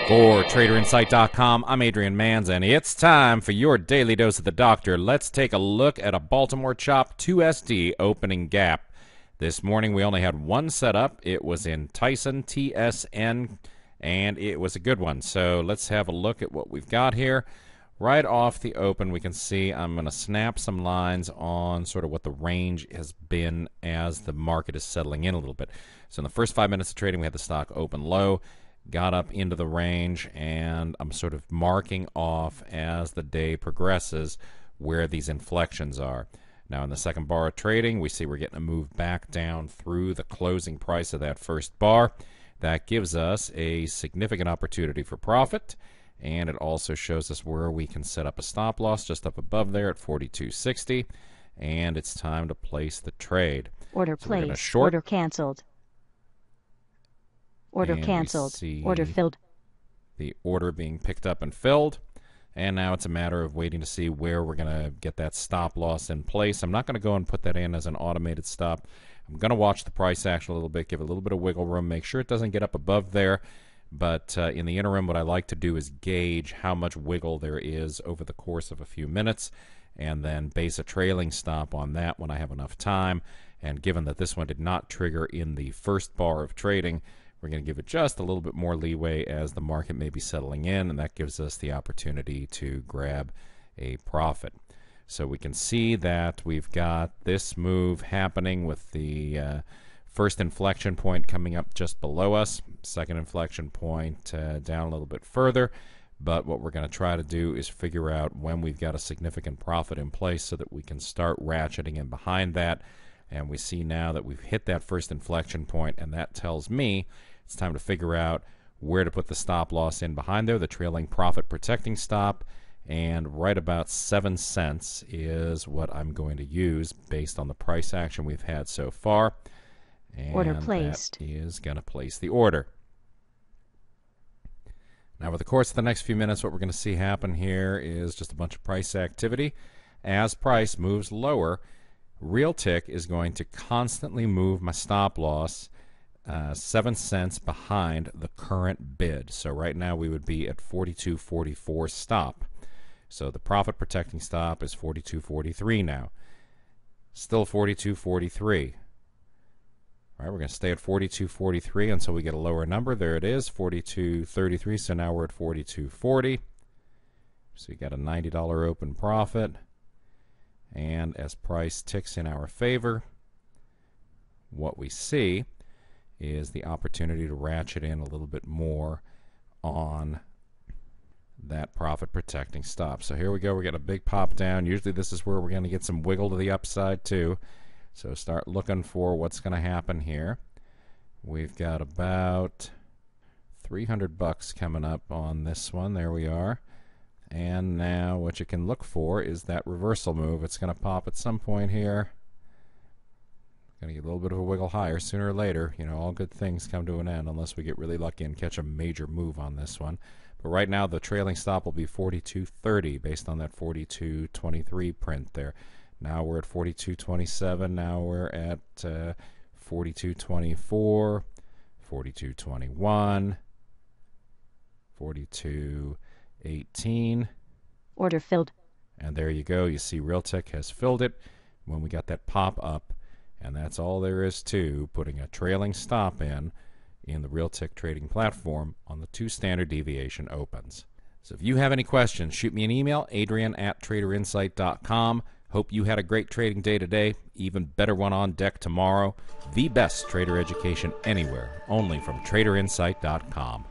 For TraderInsight.com, I'm Adrian Manz, and it's time for your daily dose of the doctor. Let's take a look at a Baltimore chop 2SD opening gap. This morning we only had one setup. It was in Tyson, TSN, and it was a good one. So let's have a look at what we've got here. Right off the open, we can see I'm going to snap some lines on sort of what the range has been as the market is settling in a little bit. So in the first 5 minutes of trading, we had the stock open low, got up into the range, and I'm sort of marking off as the day progresses where these inflections are. Now in the second bar of trading, we see we're getting a move back down through the closing price of that first bar. That gives us a significant opportunity for profit, and it also shows us where we can set up a stop loss just up above there at 42.60, and it's time to place the trade. Order placed. Order canceled. Order canceled. Order filled. The order being picked up and filled. And now it's a matter of waiting to see where we're going to get that stop loss in place. I'm not going to go and put that in as an automated stop. I'm going to watch the price action a little bit, give it a little bit of wiggle room, make sure it doesn't get up above there. But in the interim, what I like to do is gauge how much wiggle there is over the course of a few minutes and then base a trailing stop on that when I have enough time. And given that this one did not trigger in the first bar of trading, we're going to give it just a little bit more leeway as the market may be settling in, and that gives us the opportunity to grab a profit. So we can see that we've got this move happening with the first inflection point coming up just below us, second inflection point down a little bit further. But what we're going to try to do is figure out when we've got a significant profit in place so that we can start ratcheting in behind that. And we see now that we've hit that first inflection point, and that tells me it's time to figure out where to put the stop loss in behind there, the trailing profit protecting stop, and right about 7 cents is what I'm going to use based on the price action we've had so far. And order placed. That is going to place the order. Now, over the course of the next few minutes, what we're going to see happen here is just a bunch of price activity. As price moves lower, Real Tick is going to constantly move my stop loss 7 cents behind the current bid. So right now we would be at 42.44 stop. So the profit protecting stop is 42.43 now. Still 42.43. All right, we're going to stay at 42.43 until we get a lower number. There it is, 42.33. So now we're at 42.40. So you got a $90 open profit. And as price ticks in our favor, what we see is the opportunity to ratchet in a little bit more on that profit protecting stop. So here we go. We're getting a big pop down. Usually this is where we're going to get some wiggle to the upside too. So start looking for what's going to happen here. We've got about $300 coming up on this one. There we are. And now what you can look for is that reversal move. It's going to pop at some point here. Going to get a little bit of a wiggle higher sooner or later. You know, all good things come to an end unless we get really lucky and catch a major move on this one. But right now the trailing stop will be 42.30 based on that 42.23 print there. Now we're at 42.27. Now we're at 42.24, 42.21, 42.18. Order filled. And there you go. You see Real Tick has filled it when we got that pop up. And that's all there is to putting a trailing stop in the Real Tick trading platform on the 2 standard deviation opens. So if you have any questions, shoot me an email, adrian@traderinsight.com. Hope you had a great trading day today. Even better one on deck tomorrow. The best trader education anywhere, only from traderinsight.com.